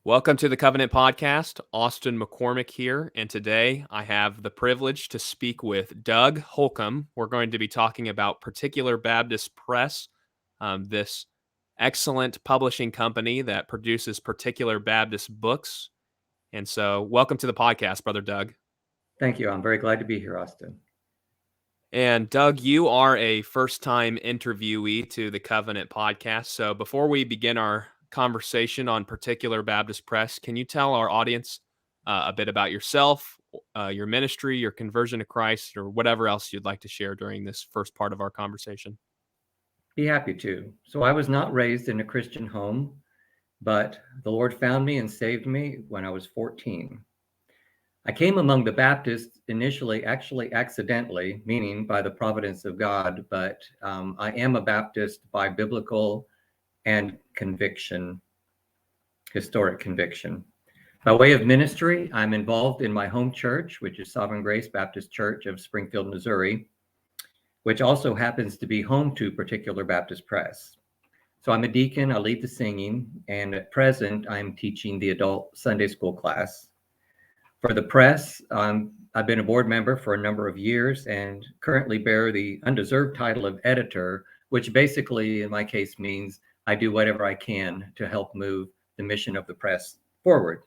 Welcome to the Covenant Podcast. Austin McCormick here, and today I have the privilege to speak with Doug Holcomb. We're going to be talking about Particular Baptist Press, this excellent publishing company that produces Particular Baptist books. And so, welcome to the podcast, Brother Doug. Thank you. I'm very glad to be here, Austin. And Doug, you are a first-time interviewee to the Covenant Podcast. So before we begin our conversation on Particular Baptist Press, can you tell our audience a bit about yourself, your ministry, your conversion to Christ, or whatever else you'd like to share during this first part of our conversation? Be happy to. So I was not raised in a Christian home, but the Lord found me and saved me when I was 14. I came among the Baptists initially, actually accidentally, meaning by the providence of God, but I am a Baptist by biblical and conviction, historic conviction. By way of ministry, I'm involved in my home church, which is Sovereign Grace Baptist Church of Springfield, Missouri, which also happens to be home to Particular Baptist Press. So I'm a deacon, I lead the singing, and at present, I'm teaching the adult Sunday school class. For the press, I've been a board member for a number of years and currently bear the undeserved title of editor, which basically, in my case, means I do whatever I can to help move the mission of the press forward.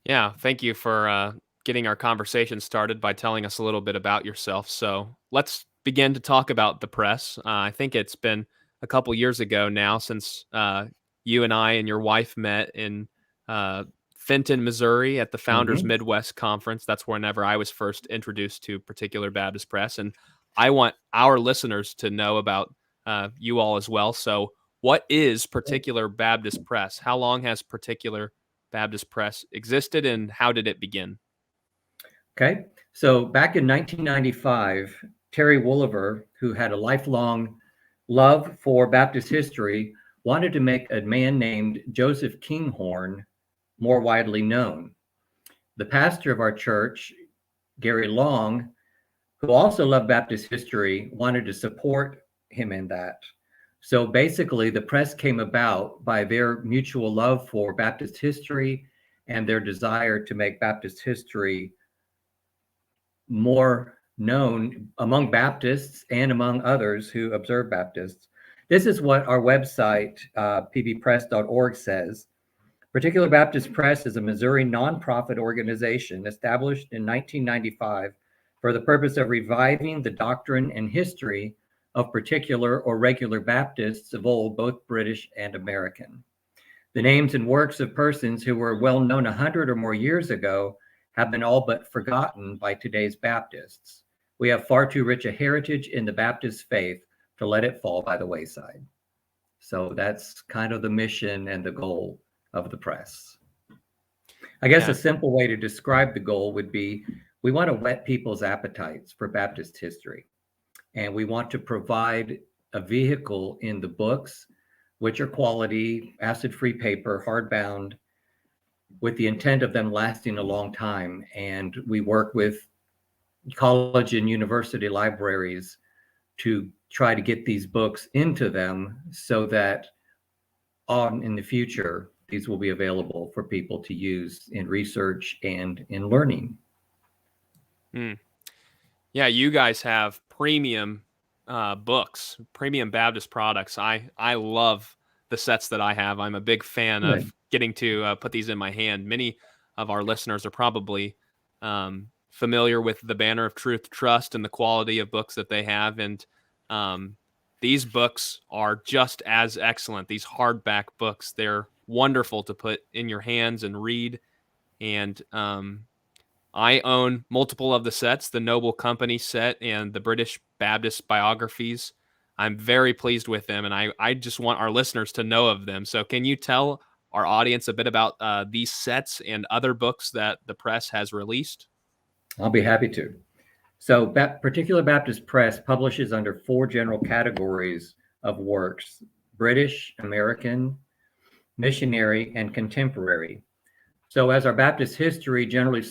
Yeah, thank you for getting our conversation started by telling us a little bit about yourself. So let's begin to talk about the press. I think it's been a couple years ago now since you and I and your wife met in Fenton, Missouri at the Founders Midwest Conference. That's whenever I was first introduced to Particular Baptist Press. And I want our listeners to know about you all as well. So what is Particular Baptist Press? How long has Particular Baptist Press existed, and how did it begin? Okay, so back in 1995, Terry Wolliver, who had a lifelong love for Baptist history, wanted to make a man named Joseph Kinghorn more widely known. The pastor of our church, Gary Long, who also loved Baptist history, wanted to support him in that. So basically, the press came about by their mutual love for Baptist history and their desire to make Baptist history more known among Baptists and among others who observe Baptists. This is what our website, pbpress.org, says. Particular Baptist Press is a Missouri nonprofit organization established in 1995 for the purpose of reviving the doctrine and history of particular or regular Baptists of old, both British and American. The names and works of persons who were well known 100 or more years ago have been all but forgotten by today's Baptists. We have far too rich a heritage in the Baptist faith to let it fall by the wayside. So that's kind of the mission and the goal of the press. I guess a simple way to describe the goal would be we want to whet people's appetites for Baptist history. And we want to provide a vehicle in the books, which are quality, acid-free paper, hardbound, with the intent of them lasting a long time. And we work with college and university libraries to try to get these books into them so that in the future, these will be available for people to use in research and in learning. Yeah, you guys have premium books, premium Baptist products. I love the sets that I have. I'm a big fan of getting to put these in my hand. Many of our listeners are probably familiar with the Banner of Truth Trust and the quality of books that they have. And these books are just as excellent. These hardback books, they're wonderful to put in your hands and read. And I own multiple of the sets, the Noble Company set and the British Baptist biographies. I'm very pleased with them, and I just want our listeners to know of them. So can you tell our audience a bit about these sets and other books that the press has released? I'll be happy to. So Particular Baptist Press publishes under 4 general categories of works: British, American, missionary, and contemporary. So as our Baptist history generally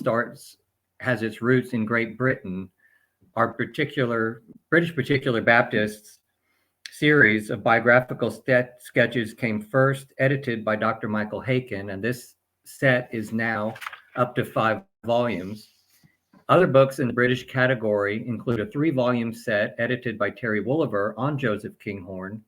has its roots in Great Britain, our British Particular Baptists series of biographical sketches came first, edited by Dr. Michael Haykin, and this set is now up to 5 volumes. Other books in the British category include a 3-volume set edited by Terry Wolliver on Joseph Kinghorn.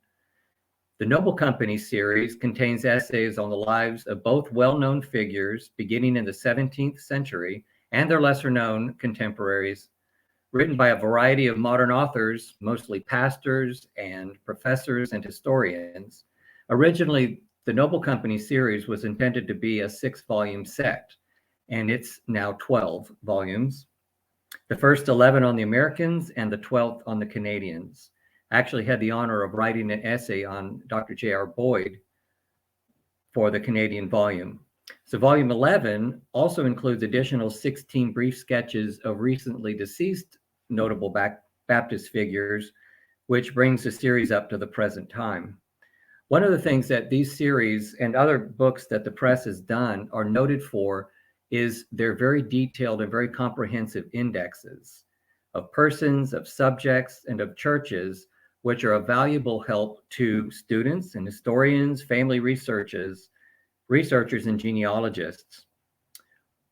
The Noble Company series contains essays on the lives of both well-known figures beginning in the 17th century and their lesser-known contemporaries, written by a variety of modern authors, mostly pastors and professors and historians. Originally, the Noble Company series was intended to be a 6-volume set, and it's now 12 volumes. The first 11 on the Americans and the 12th on the Canadians. I actually had the honor of writing an essay on Dr. J.R. Boyd for the Canadian volume. So volume 11 also includes additional 16 brief sketches of recently deceased notable Baptist figures, which brings the series up to the present time. One of the things that these series and other books that the press has done are noted for is their very detailed and very comprehensive indexes of persons, of subjects, and of churches, which are a valuable help to students and historians, family researchers, and genealogists.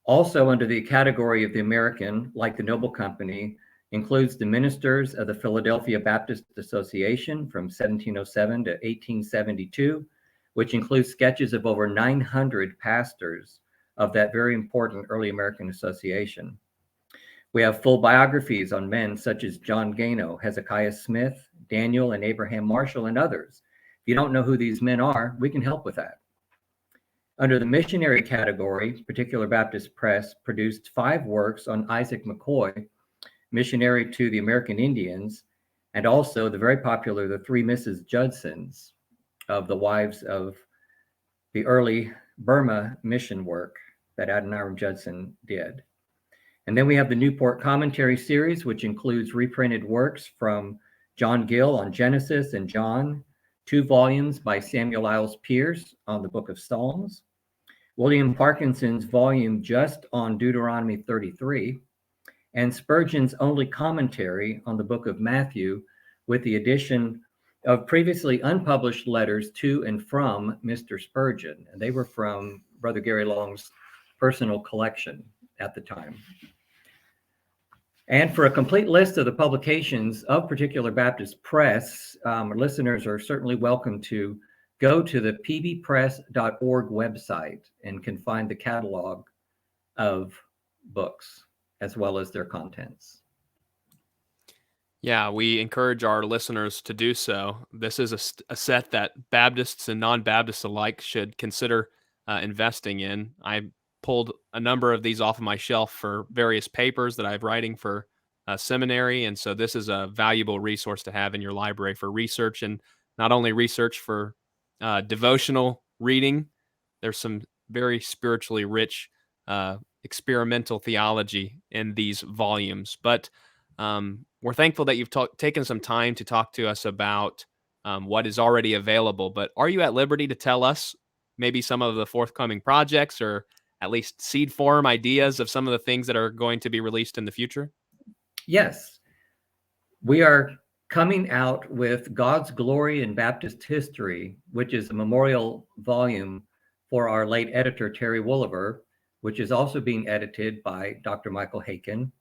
Also under the category of the American, like the Noble Company, includes the ministers of the Philadelphia Baptist Association from 1707 to 1872, which includes sketches of over 900 pastors of that very important early American association. We have full biographies on men such as John Gano, Hezekiah Smith, Daniel and Abraham Marshall, and others. If you don't know who these men are, we can help with that. Under the missionary category, Particular Baptist Press produced 5 works on Isaac McCoy, missionary to the American Indians, and also the very popular The Three Mrs. Judsons, of the wives of the early Burma mission work that Adoniram Judson did. And then we have the Newport Commentary series, which includes reprinted works from John Gill on Genesis and John, 2 volumes by Samuel Iles Pierce on the Book of Psalms, William Parkinson's volume just on Deuteronomy 33, and Spurgeon's only commentary on the Book of Matthew, with the addition of previously unpublished letters to and from Mr. Spurgeon. And they were from Brother Gary Long's personal collection at the time. And for a complete list of the publications of Particular Baptist Press, listeners are certainly welcome to go to the pbpress.org website and can find the catalog of books as well as their contents. Yeah, we encourage our listeners to do so. This is a set that Baptists and non-Baptists alike should consider investing in. I pulled a number of these off of my shelf for various papers that I'm writing for Seminary, and so this is a valuable resource to have in your library for research, and not only research for devotional reading. There's some very spiritually rich experimental theology in these volumes, but we're thankful that you've taken some time to talk to us about what is already available. But are you at liberty to tell us maybe some of the forthcoming projects, or at least seed form ideas of some of the things that are going to be released in the future? Yes. We are coming out with God's Glory in Baptist History, which is a memorial volume for our late editor, Terry Wolliver, which is also being edited by Dr. Michael Haykin,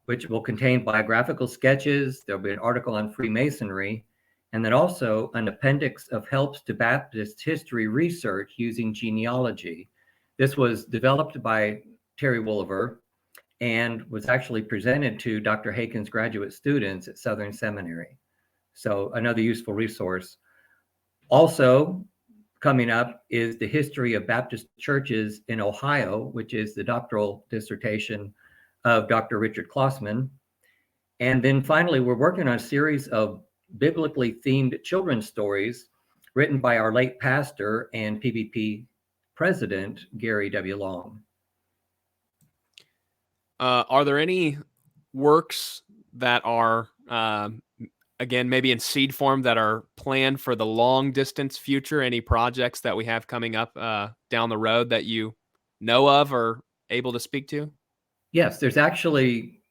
which will contain biographical sketches. There'll be an article on Freemasonry, and then also an appendix of helps to Baptist history research using genealogy. This was developed by Terry Wolliver and was actually presented to Dr. Haykin's graduate students at Southern Seminary. So another useful resource. Also coming up is the history of Baptist churches in Ohio, which is the doctoral dissertation of Dr. Richard Klossman. And then finally, we're working on a series of biblically themed children's stories written by our late pastor and PBP president, Gary W. Long. Are there any works that are, again, maybe in seed form, that are planned for the long distance future? Any projects that we have coming up down the road that you know of or able to speak to? Yes, there's actually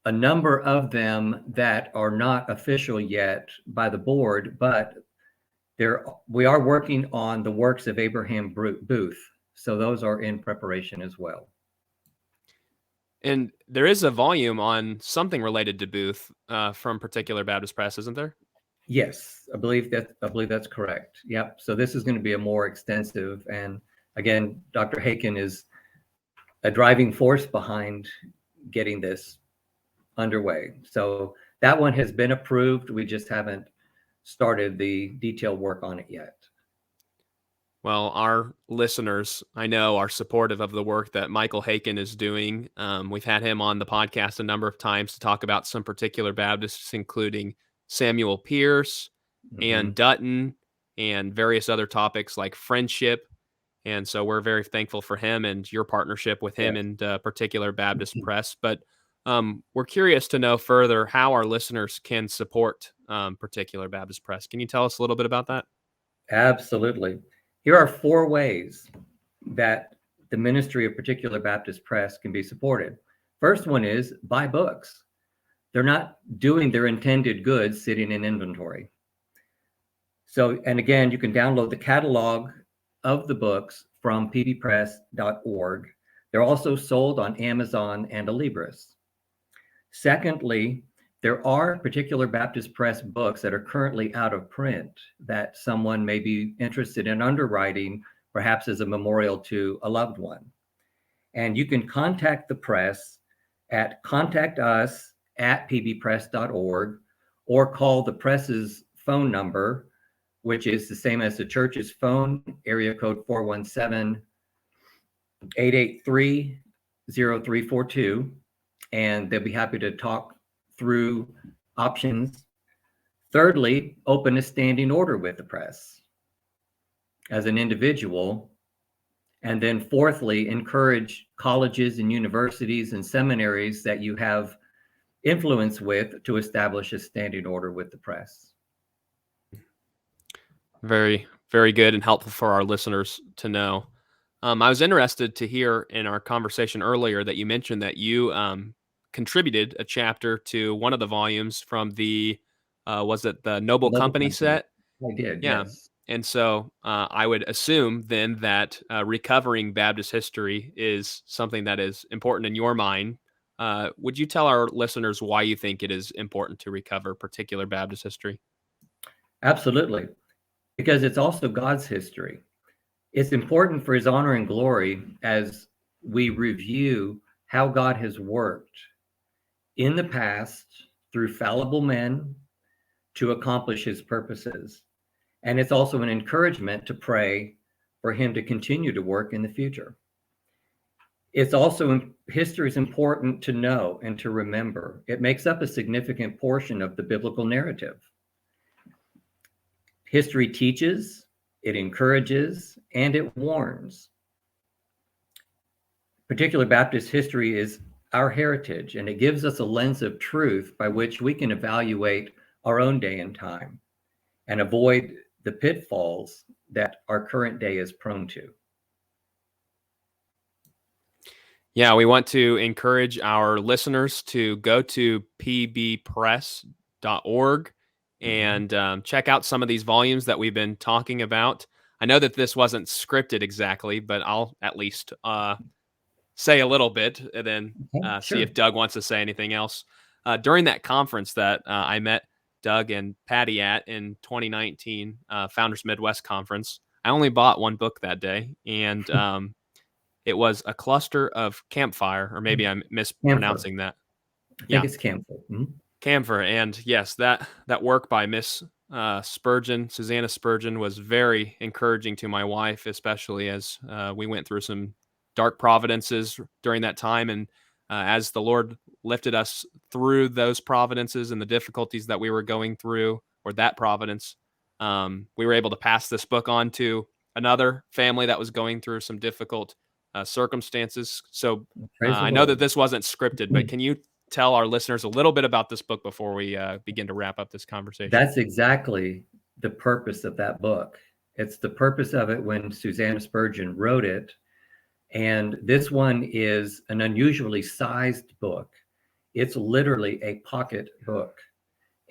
a number of them that are not official yet by the board, but we are working on the works of Abraham Booth. So those are in preparation as well. And there is a volume on something related to Booth from Particular Baptist Press, isn't there? Yes, I believe that's correct. Yep. So this is going to be a more extensive, and again, Dr. Haken is a driving force behind getting this underway. So that one has been approved. We just haven't started the detailed work on it yet. Well, our listeners, I know, are supportive of the work that Michael Haken is doing. We've had him on the podcast a number of times to talk about some particular Baptists, including Samuel Pierce and Dutton and various other topics like friendship. And so we're very thankful for him and your partnership with him and Particular Baptist Press. But we're curious to know further how our listeners can support Particular Baptist Press. Can you tell us a little bit about that? Absolutely. Here are 4 ways that the ministry of Particular Baptist Press can be supported. First one is buy books. They're not doing their intended goods sitting in inventory. So, and again, you can download the catalog of the books from pbpress.org. They're also sold on Amazon and Alibris. Secondly, there are Particular Baptist Press books that are currently out of print that someone may be interested in underwriting, perhaps as a memorial to a loved one. And you can contact the press at contactus@pbpress.org or call the press's phone number, which is the same as the church's phone, area code 417-883-0342. And they'll be happy to talk through options. Thirdly, open a standing order with the press as an individual. And then fourthly, encourage colleges and universities and seminaries that you have influence with to establish a standing order with the press. Very, very good and helpful for our listeners to know. I was interested to hear in our conversation earlier that you mentioned that you contributed a chapter to one of the volumes from the, was it the Noble Company set? I did, Yeah. yes. And so I would assume then that recovering Baptist history is something that is important in your mind. Would you tell our listeners why you think it is important to recover Particular Baptist history? Absolutely. Because it's also God's history. It's important for his honor and glory as we review how God has worked in the past through fallible men to accomplish his purposes. And it's also an encouragement to pray for him to continue to work in the future. It's also, history is important to know and to remember. It makes up a significant portion of the biblical narrative. History teaches, it encourages, and it warns. Particular Baptist history is our heritage, and it gives us a lens of truth by which we can evaluate our own day and time and avoid the pitfalls that our current day is prone to. Yeah, we want to encourage our listeners to go to pbpress.org and check out some of these volumes that we've been talking about. I know that this wasn't scripted exactly, but I'll at least say a little bit and then see if Doug wants to say anything else. During that conference that I met Doug and Patty at in 2019, Founders Midwest Conference, I only bought one book that day, and it was A Cluster of Campfire, or maybe I'm mispronouncing that. I think it's Camphor. Camphor, and yes, that work by Miss Spurgeon, Susanna Spurgeon, was very encouraging to my wife, especially as we went through some dark providences during that time. And as the Lord lifted us through those providences and the difficulties that we were going through, or that providence, we were able to pass this book on to another family that was going through some difficult circumstances. So I know that this wasn't scripted, but can you tell our listeners a little bit about this book before we begin to wrap up this conversation? That's exactly the purpose of that book. It's the purpose of it when Susanna Spurgeon wrote it. And this one is an unusually sized book. It's literally a pocket book,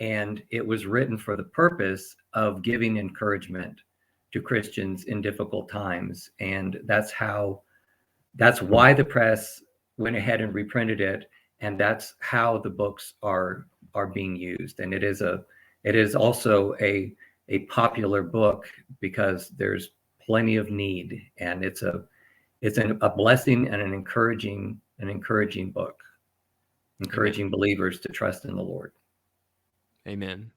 and it was written for the purpose of giving encouragement to Christians in difficult times. And that's why the press went ahead and reprinted it, and that's how the books are being used. And it is also a popular book because there's plenty of need, and it's a blessing and an encouraging book, encouraging believers to trust in the Lord. Amen.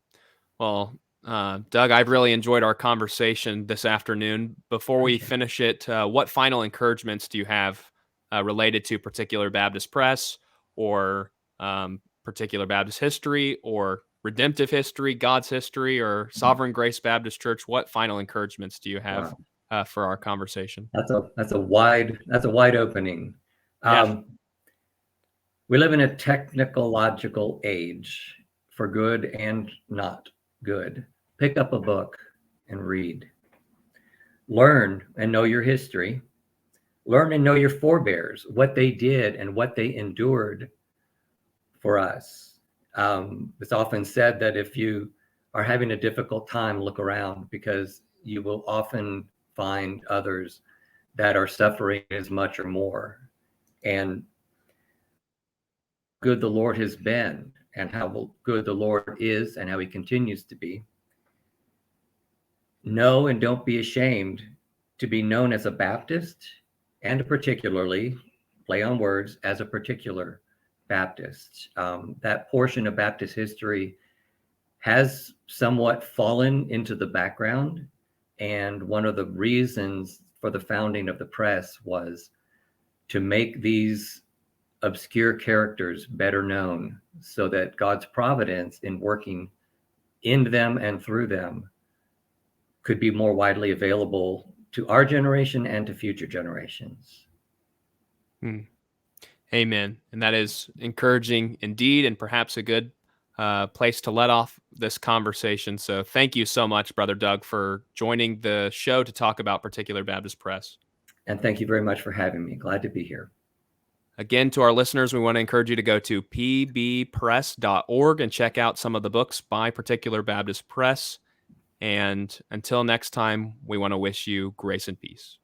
Well, Doug, I've really enjoyed our conversation this afternoon. Before we finish it, what final encouragements do you have related to Particular Baptist Press, or Particular Baptist history, or redemptive history, God's history, or Sovereign Grace Baptist Church? What final encouragements do you have for our conversation? That's a wide opening. Yeah. We live in a technological age, for good and not good. Pick up a book and read. Learn and know your history. Learn and know your forebears, what they did and what they endured for us. It's often said that if you are having a difficult time, look around, because you will often find others that are suffering as much or more. And good the Lord has been, and how good the Lord is, and how he continues to be. Know and don't be ashamed to be known as a Baptist, and particularly, play on words, as a particular Baptist. That portion of Baptist history has somewhat fallen into the background. And one of the reasons for the founding of the press was to make these obscure characters better known, so that God's providence in working in them and through them could be more widely available to our generation and to future generations. Amen. And that is encouraging indeed, and perhaps a good place to let off this conversation. So thank you so much, Brother Doug, for joining the show to talk about Particular Baptist Press. And thank you very much for having me. Glad to be here. Again, to our listeners, we want to encourage you to go to pbpress.org and check out some of the books by Particular Baptist Press. And until next time, we want to wish you grace and peace.